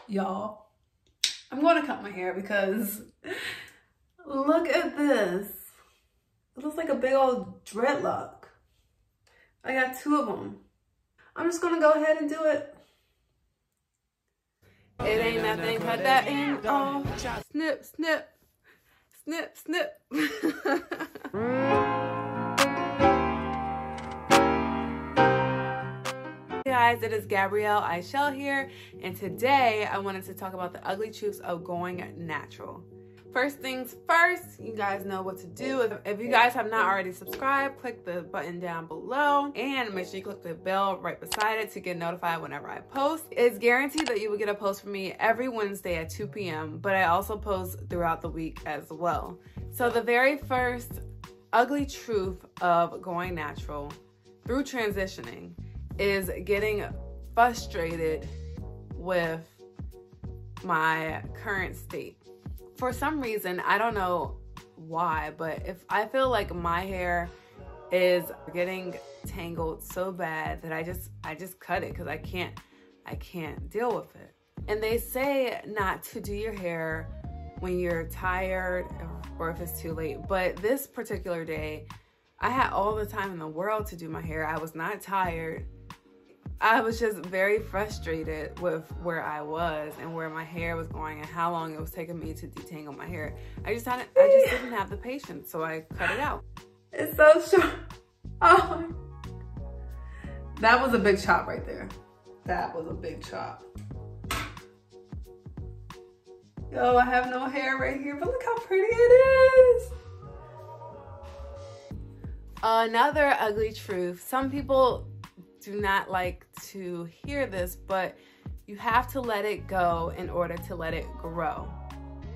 Y'all, I'm going to cut my hair because look at this. It looks like a big old dreadlock. I got 2 of them. I'm just gonna go ahead and do it. It ain't nothing, cut that in. Oh, snip, snip, snip, snip. Hey guys, it is Gabrielle Ishell here, and today I wanted to talk about the ugly truths of going natural. First things first, you guys know what to do. If you guys have not already subscribed, click the button down below and make sure you click the bell right beside it to get notified whenever I post. It's guaranteed that you will get a post from me every Wednesday at 2 p.m. but I also post throughout the week as well. So the very first ugly truth of going natural through transitioning is getting frustrated with my current state. For some reason, I don't know why, but if I feel like my hair is getting tangled so bad that I just cut it because I can't deal with it. And they say not to do your hair when you're tired or if it's too late. But this particular day, I had all the time in the world to do my hair. I was not tired. I was just very frustrated with where I was and where my hair was going and how long it was taking me to detangle my hair. I just didn't have the patience, so I cut it out. It's so short. Oh, that was a big chop right there. That was a big chop. Yo, I have no hair right here, but look how pretty it is. Another ugly truth. Some people do not like to hear this, but you have to let it go in order to let it grow.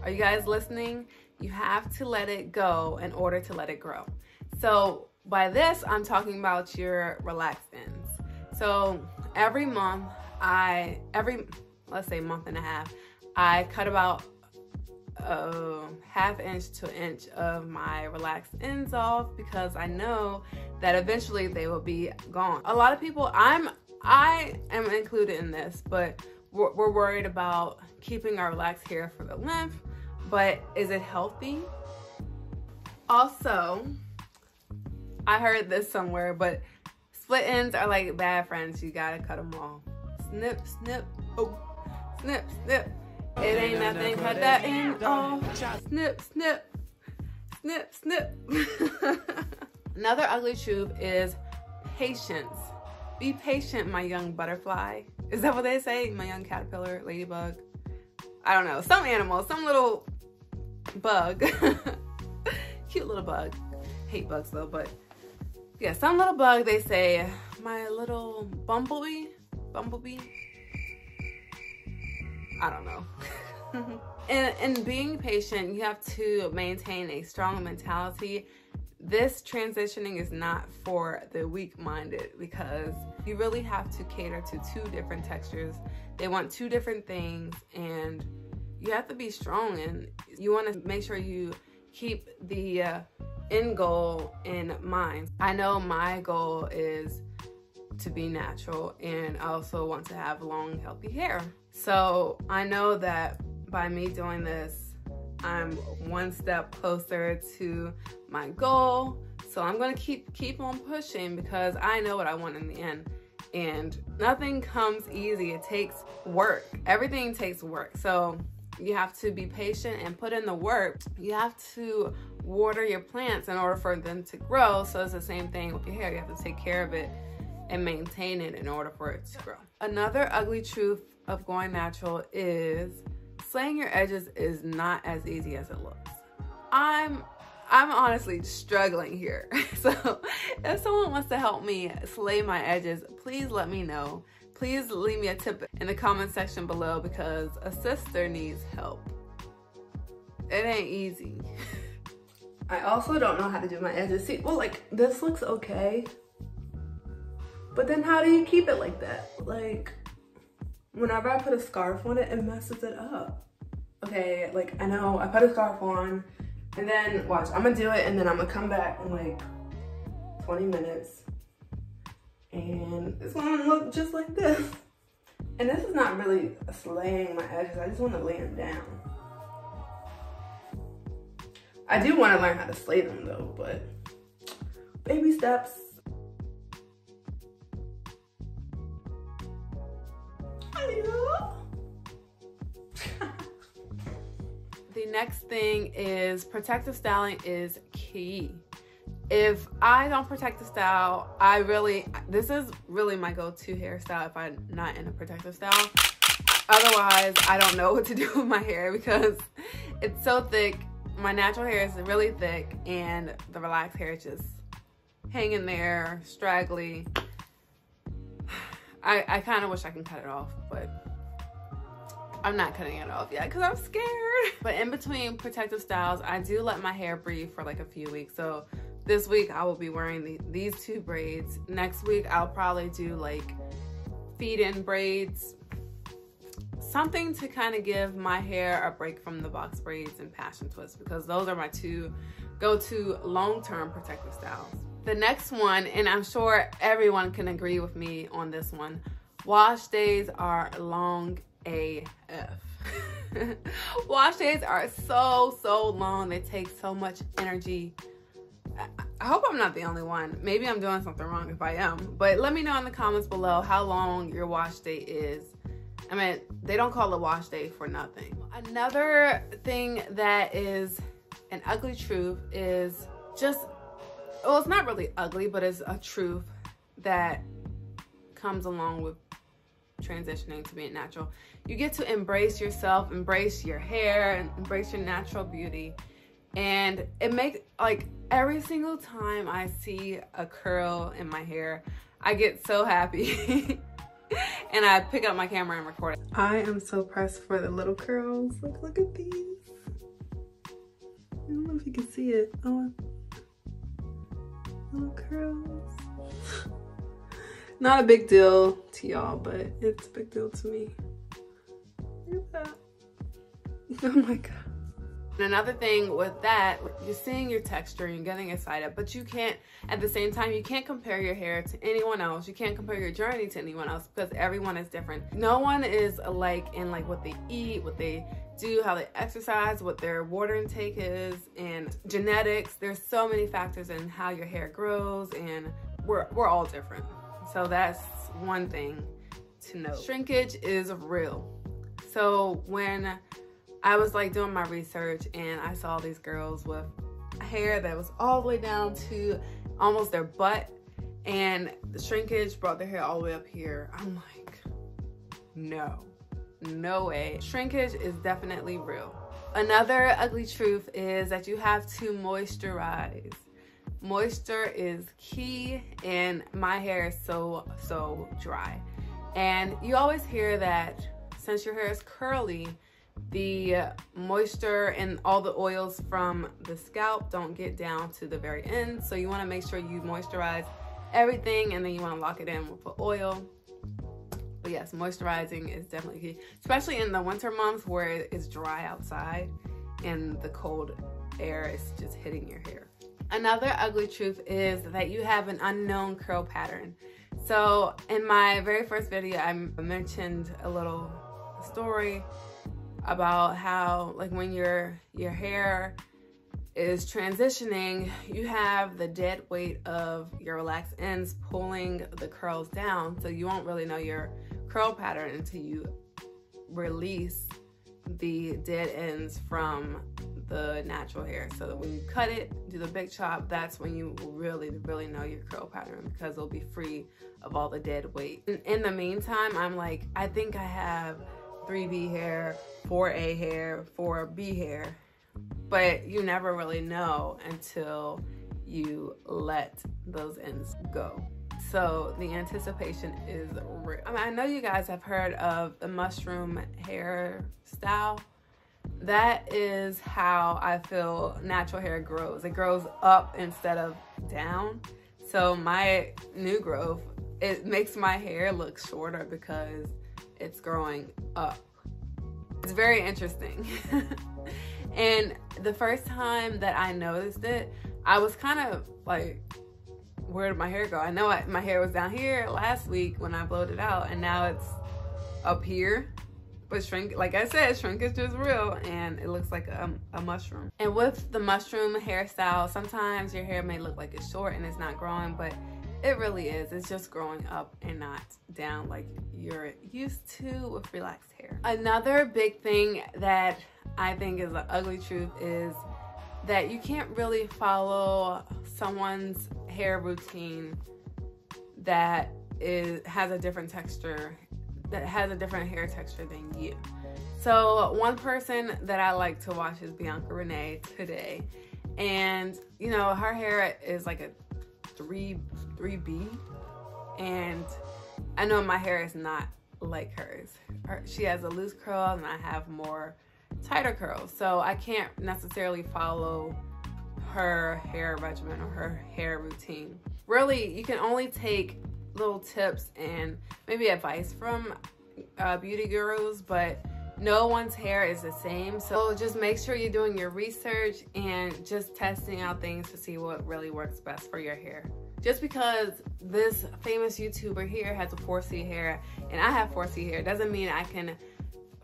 Are you guys listening? You have to let it go in order to let it grow. So by this, I'm talking about your relaxed ends. So every month, let's say month and a half, I cut about ½ inch to an inch of my relaxed ends off because I know that eventually they will be gone. A lot of people, I am included in this, but we're worried about keeping our relaxed hair for the length, but is it healthy? Also, I heard this somewhere, but split ends are like bad friends. You gotta cut them off. Snip, snip, oh, snip, snip. It ain't nothing, cut that in. Oh, snip, snip, snip, snip. Another ugly truth is patience. Be patient, my young butterfly. Is that what they say? My young caterpillar, ladybug? I don't know. Some animal, some little bug. Cute little bug. Hate bugs though, but yeah, some little bug, they say, my little bumblebee? I don't know. And being patient, you have to maintain a strong mentality. This transitioning is not for the weak-minded because you really have to cater to 2 different textures. They want 2 different things and you have to be strong, and you want to make sure you keep the end goal in mind. I know my goal is to be natural, and I also want to have long, healthy hair. So I know that by me doing this, I'm one step closer to my goal. So I'm gonna keep on pushing because I know what I want in the end. And nothing comes easy, it takes work. Everything takes work. So you have to be patient and put in the work. You have to water your plants in order for them to grow. So it's the same thing with your hair. You have to take care of it and maintain it in order for it to grow. Another ugly truth of going natural is slaying your edges is not as easy as it looks. I'm honestly struggling here. So if someone wants to help me slay my edges, please let me know. Please leave me a tip in the comment section below because a sister needs help. It ain't easy. I also don't know how to do my edges. See, well, like this looks okay, but then how do you keep it like that? Like, whenever I put a scarf on it, it messes it up. Okay, like I know I put a scarf on and then watch, I'm gonna do it and then I'm gonna come back in like 20 minutes and it's gonna look just like this. And this is not really slaying my edges. I just want to lay them down. I do want to learn how to slay them though, but baby steps. The next thing is protective styling is key. If I don't protect the style, this is really my go-to hairstyle if I'm not in a protective style. Otherwise, I don't know what to do with my hair because it's so thick. My natural hair is really thick and the relaxed hair is just hanging there, straggly. I kind of wish I can cut it off, but I'm not cutting it off yet because I'm scared. But in between protective styles, I do let my hair breathe for like a few weeks. So this week I will be wearing these two braids. Next week I'll probably do like feed-in braids. Something to kind of give my hair a break from the box braids and passion twists because those are my two go-to long-term protective styles. The next one, and I'm sure everyone can agree with me on this one, wash days are long AF. Wash days are so long. They take so much energy. I hope I'm not the only one. Maybe I'm doing something wrong if I am. But let me know in the comments below how long your wash day is. I mean, they don't call it wash day for nothing. Another thing that is an ugly truth is just, well, it's not really ugly, but it's a truth that comes along with transitioning to being natural. You get to embrace yourself, embrace your hair, and embrace your natural beauty. And it makes, like, every single time I see a curl in my hair, I get so happy. And I pick up my camera and record it. I am so pressed for the little curls. Like, look at these. I don't know if you can see it. Oh, little curls. Not a big deal to y'all, but it's a big deal to me. Look at that. Oh my God. And another thing with that, you're seeing your texture, you're getting excited, but you can't, at the same time, you can't compare your hair to anyone else. You can't compare your journey to anyone else because everyone is different. No one is alike in like what they eat, what they do, how they exercise, what their water intake is, and genetics. There's so many factors in how your hair grows, and we're all different. So that's one thing to know. Shrinkage is real. So when I was like doing my research and I saw these girls with hair that was all the way down to almost their butt, and the shrinkage brought their hair all the way up here. I'm like, no way. Shrinkage is definitely real. Another ugly truth is that you have to moisturize. Moisture is key, and my hair is so dry. And you always hear that since your hair is curly, the moisture and all the oils from the scalp don't get down to the very end. So you want to make sure you moisturize everything, and then you want to lock it in with the oil. But yes, moisturizing is definitely key, especially in the winter months where it's dry outside and the cold air is just hitting your hair. Another ugly truth is that you have an unknown curl pattern. So in my very first video, I mentioned a little story about how, like, when your hair is transitioning, you have the dead weight of your relaxed ends pulling the curls down, so you won't really know your curl pattern until you release the dead ends from the natural hair. So that when you cut it, do the big chop, that's when you really know your curl pattern, because it'll be free of all the dead weight. In the meantime, I'm like, I think I have 3B hair, 4A hair, 4B hair, but you never really know until you let those ends go. So the anticipation is real. I mean, I know you guys have heard of the mushroom hairstyle. That is how I feel natural hair grows. It grows up instead of down. So my new growth, it makes my hair look shorter because it's growing up. It's very interesting. And the first time that I noticed it, I was kind of like, where did my hair go? I know my hair was down here last week when I blowed it out, and now it's up here. But shrink, like I said, shrinkage is real, and it looks like a mushroom. And with the mushroom hairstyle, sometimes your hair may look like it's short and it's not growing, but it really is. It's just growing up and not down like you're used to with relaxed hair. Another big thing that I think is an ugly truth is that you can't really follow someone's hair routine that has a different texture, that has a different hair texture than you. So one person that I like to watch is Bianca Renee Today. And you know, her hair is like a 3B. And I know my hair is not like hers. She has a loose curl and I have more tighter curls. So I can't necessarily follow her hair regimen or her hair routine. Really, you can only take little tips and maybe advice from beauty gurus, but no one's hair is the same. So just make sure you're doing your research and just testing out things to see what really works best for your hair. Just because this famous YouTuber here has a 4C hair and I have 4C hair doesn't mean I can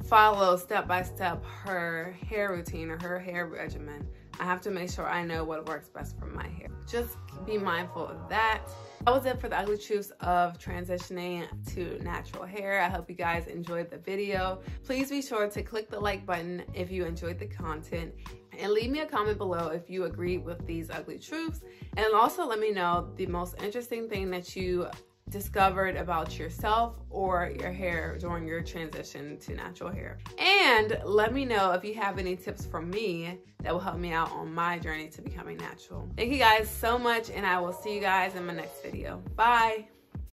follow step by step her hair routine or her hair regimen. I have to make sure I know what works best for my hair. Just be mindful of that. That was it for the ugly truths of transitioning to natural hair. I hope you guys enjoyed the video. Please be sure to click the like button if you enjoyed the content, and leave me a comment below if you agree with these ugly truths. And also let me know the most interesting thing that you discovered about yourself or your hair during your transition to natural hair. And let me know if you have any tips from me that will help me out on my journey to becoming natural. Thank you guys so much, and I will see you guys in my next video. Bye.